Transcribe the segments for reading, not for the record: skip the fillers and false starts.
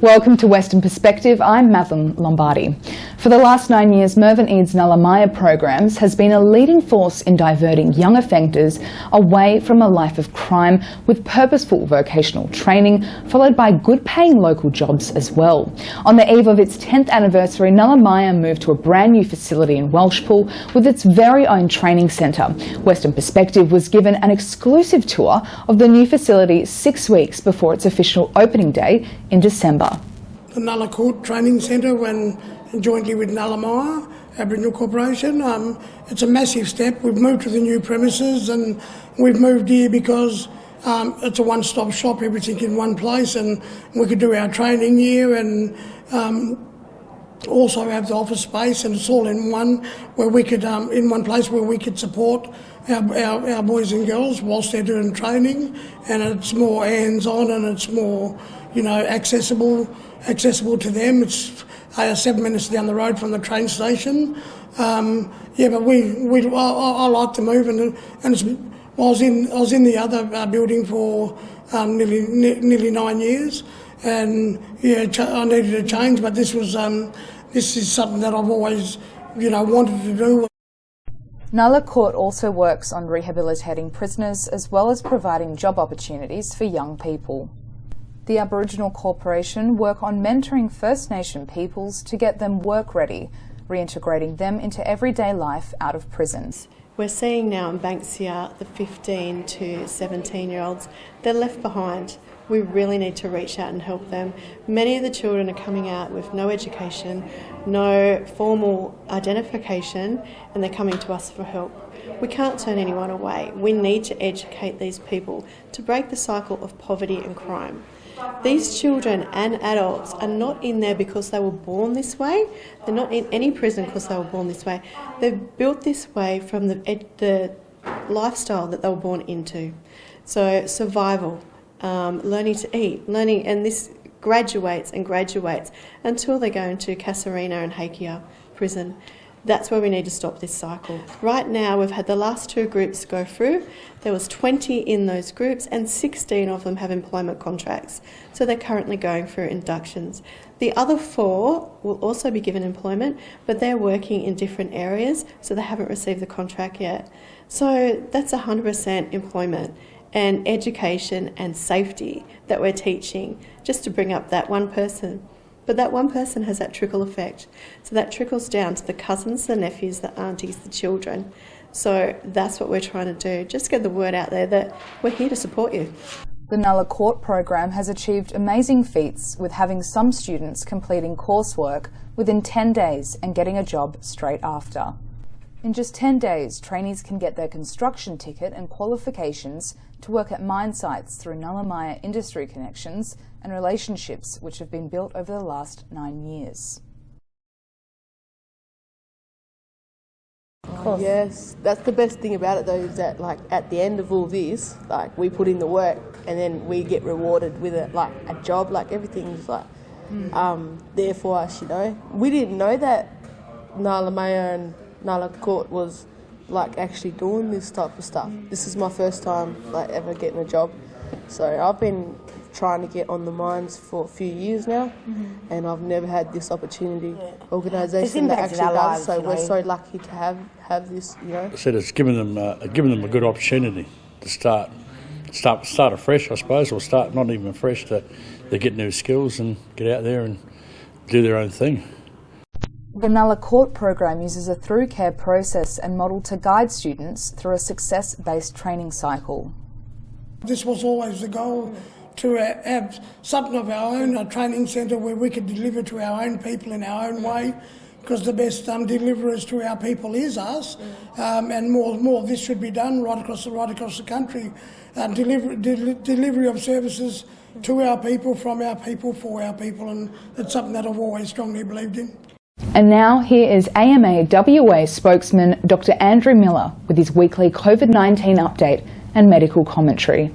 Welcome to Western Perspective. I'm Madeline Lombardi. For the last 9 years, Meryn Eades' Ngalla Maya programs has been a leading force in diverting young offenders away from a life of crime with purposeful vocational training, followed by good-paying local jobs as well. On the eve of its 10th anniversary, Ngalla Maya moved to a brand new facility in Welshpool with its very own training centre. Western Perspective was given an exclusive tour of the new facility 6 weeks before its official opening day in December. The Ngalla Court Training Centre, when jointly with Ngalla Maya Aboriginal Corporation. It's a massive step. We've moved to the new premises, and we've moved here because it's a one-stop shop, everything in one place, and we could do our training here and also have the office space, and it's all in one where we could in one place where we could support our boys and girls whilst they're doing training, and it's more hands-on and it's more, you know, accessible to them. It's 7 minutes down the road from the train station. Yeah, but I like to move, and it's, I was in the other building for nearly 9 years, and yeah, I needed a change. But this is something that I've always, you know, wanted to do. Ngalla Court also works on rehabilitating prisoners as well as providing job opportunities for young people. The Aboriginal Corporation work on mentoring First Nation peoples to get them work ready, reintegrating them into everyday life out of prisons. We're seeing now in Banksia the 15 to 17-year-olds, they're left behind. We really need to reach out and help them. Many of the children are coming out with no education, no formal identification, and they're coming to us for help. We can't turn anyone away. We need to educate these people to break the cycle of poverty and crime. These children and adults are not in there because they were born this way. They're not in any prison because they were born this way. They're built this way from the lifestyle that they were born into. So survival, learning to eat, and this graduates and graduates until they go into Casuarina and Hakea prison. That's where we need to stop this cycle. Right now, we've had the last 2 groups go through. There was 20 in those groups, and 16 of them have employment contracts. So they're currently going through inductions. The other 4 will also be given employment, but they're working in different areas, so they haven't received the contract yet. So that's 100% employment and education and safety that we're teaching, just to bring up that one person. But that one person has that trickle effect. So that trickles down to the cousins, the nephews, the aunties, the children. So that's what we're trying to do. Just get the word out there that we're here to support you. The Ngalla Court program has achieved amazing feats, with having some students completing coursework within 10 days and getting a job straight after. In just 10 days, trainees can get their construction ticket and qualifications to work at mine sites through Ngalla Maya industry connections and relationships which have been built over the last 9 years. Yes, that's the best thing about it though, is that like at the end of all this, like we put in the work and then we get rewarded with it, like a job, like everything's like there for us, you know. We didn't know that Ngalla Maya and Ngalla Court was like actually doing this type of stuff. This is my first time like ever getting a job. So I've been trying to get on the mines for a few years now, and I've never had this opportunity. Organisation that actually does, so we're so lucky to have this, you know. I said it's given them a good opportunity to start afresh, I suppose, or start not even fresh, to get new skills and get out there and do their own thing. The Ngalla Court program uses a through care process and model to guide students through a success-based training cycle. This was always the goal, to have something of our own, a training centre where we could deliver to our own people in our own way, because the best deliverers to our people is us, and more of this should be done right across the country. Delivery of services to our people, from our people, for our people, and it's something that I've always strongly believed in. And now here is AMA WA spokesman Dr. Andrew Miller with his weekly COVID-19 update and medical commentary.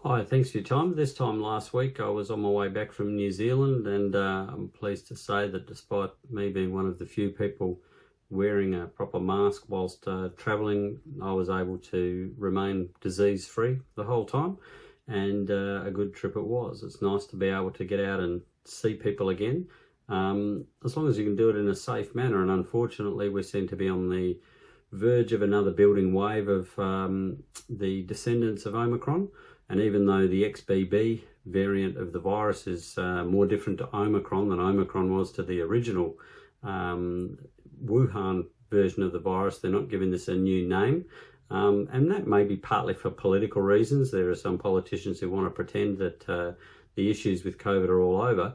Hi, thanks for your time. This time last week I was on my way back from New Zealand, and I'm pleased to say that despite me being one of the few people wearing a proper mask whilst travelling, I was able to remain disease-free the whole time. and a good trip it was. It's nice to be able to get out and see people again, as long as you can do it in a safe manner. And unfortunately, we seem to be on the verge of another building wave of the descendants of Omicron. And even though the XBB variant of the virus is more different to Omicron than Omicron was to the original Wuhan version of the virus, they're not giving this a new name. And that may be partly for political reasons. There are some politicians who want to pretend that the issues with COVID are all over.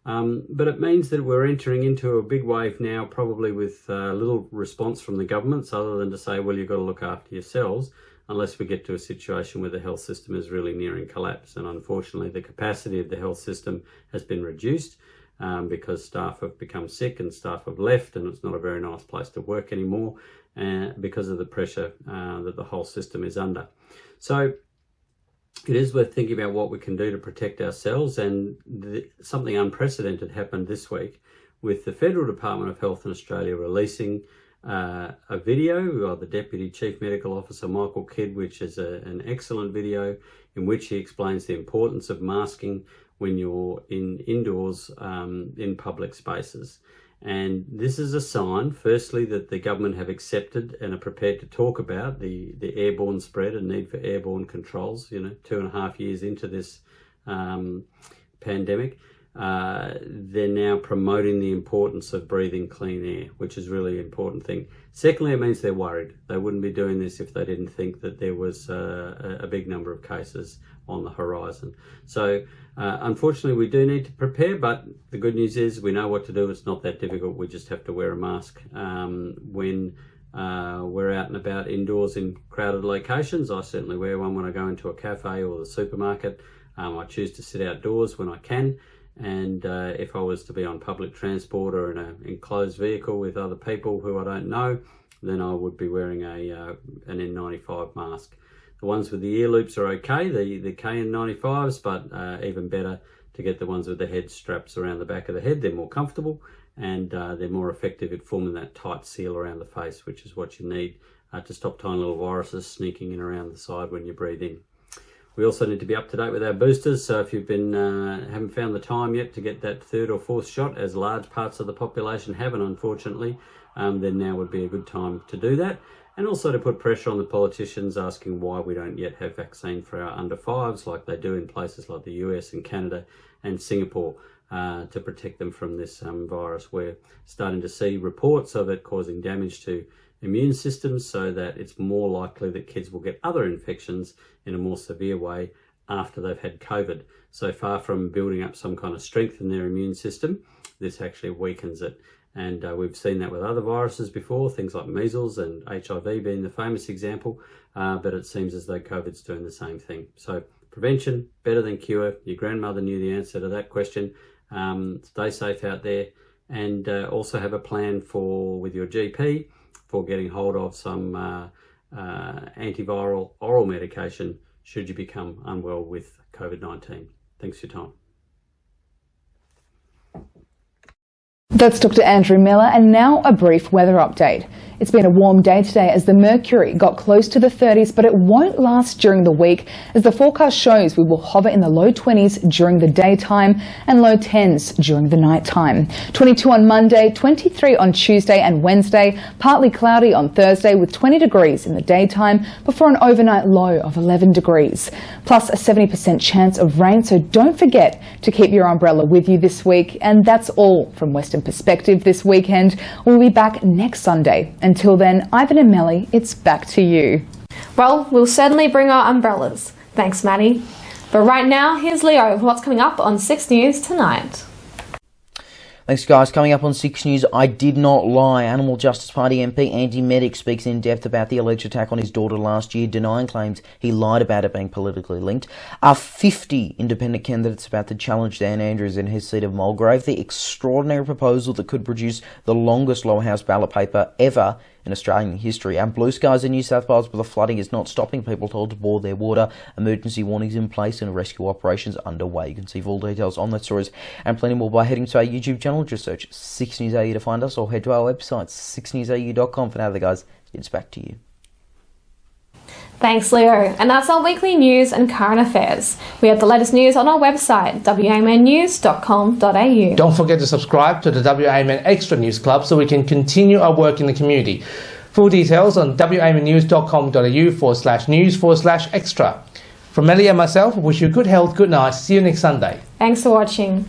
But it means that we're entering into a big wave now, probably with little response from the governments other than to say, well, you've got to look after yourselves, unless we get to a situation where the health system is really nearing collapse. And unfortunately, the capacity of the health system has been reduced because staff have become sick and staff have left, and it's not a very nice place to work anymore because of the pressure that the whole system is under. So it is worth thinking about what we can do to protect ourselves, and something unprecedented happened this week with the Federal Department of Health in Australia releasing a video by the Deputy Chief Medical Officer Michael Kidd, which is an excellent video in which he explains the importance of masking when you're indoors in public spaces. And this is a sign, firstly, that the government have accepted and are prepared to talk about the airborne spread and need for airborne controls, 2.5 years into this pandemic. They're now promoting the importance of breathing clean air, which is really an important thing. Secondly, it means they're worried. They wouldn't be doing this if they didn't think that there was a big number of cases on the horizon. So unfortunately, we do need to prepare, but the good news is we know what to do. It's not that difficult. We just have to wear a mask when we're out and about indoors in crowded locations. I certainly wear one when I go into a cafe or the supermarket. I choose to sit outdoors when I can. And if I was to be on public transport or in an enclosed vehicle with other people who I don't know, then I would be wearing an N95 mask. The ones with the ear loops are okay, the KN95s, but even better to get the ones with the head straps around the back of the head. They're more comfortable and they're more effective at forming that tight seal around the face, which is what you need to stop tiny little viruses sneaking in around the side when you breathe in. We also need to be up to date with our boosters, so if you've been haven't found the time yet to get that third or fourth shot, as large parts of the population haven't, unfortunately, then now would be a good time to do that. And also to put pressure on the politicians asking why we don't yet have vaccine for our under fives like they do in places like the US and Canada and Singapore to protect them from this virus. We're starting to see reports of it causing damage to immune systems, so that it's more likely that kids will get other infections in a more severe way after they've had COVID. So far from building up some kind of strength in their immune system, this actually weakens it. And we've seen that with other viruses before, things like measles and HIV being the famous example, but it seems as though COVID's doing the same thing. So prevention, better than cure. Your grandmother knew the answer to that question. Stay safe out there, and also have a plan with your GP for getting hold of some antiviral oral medication should you become unwell with COVID-19. Thanks for your time. That's Dr. Andrew Miller, and now a brief weather update. It's been a warm day today as the mercury got close to the 30s, but it won't last during the week as the forecast shows we will hover in the low 20s during the daytime and low 10s during the nighttime. 22 on Monday, 23 on Tuesday and Wednesday, partly cloudy on Thursday with 20 degrees in the daytime before an overnight low of 11 degrees. Plus a 70% chance of rain, so don't forget to keep your umbrella with you this week. And that's all from Western Perspective this weekend. We'll be back next Sunday. Until then, Ivan and Melly, it's back to you. Well, we'll certainly bring our umbrellas. Thanks, Maddie. But right now, here's Leo with what's coming up on 6 News tonight. Thanks, guys. Coming up on 6 News, I did not lie. Animal Justice Party MP Andy Medic speaks in depth about the alleged attack on his daughter last year, denying claims he lied about it being politically linked. 50 independent candidates about to challenge Dan Andrews in his seat of Mulgrave, the extraordinary proposal that could produce the longest lower house ballot paper ever in Australian history. And blue skies in New South Wales, but the flooding is not stopping people told to bore their water. Emergency warnings in place and rescue operations underway. You can see full details on that stories and plenty more by heading to our YouTube channel. Just search 6 News AU to find us, or head to our website 6newsau.com. For now, guys, it's back to you. Thanks, Leo. And that's our weekly news and current affairs. We have the latest news on our website, wamnnews.com.au. Don't forget to subscribe to the WAMN Extra News Club so we can continue our work in the community. Full details on wamnews.com.au/news/extra. From Melly and myself, we wish you good health, good night. See you next Sunday. Thanks for watching.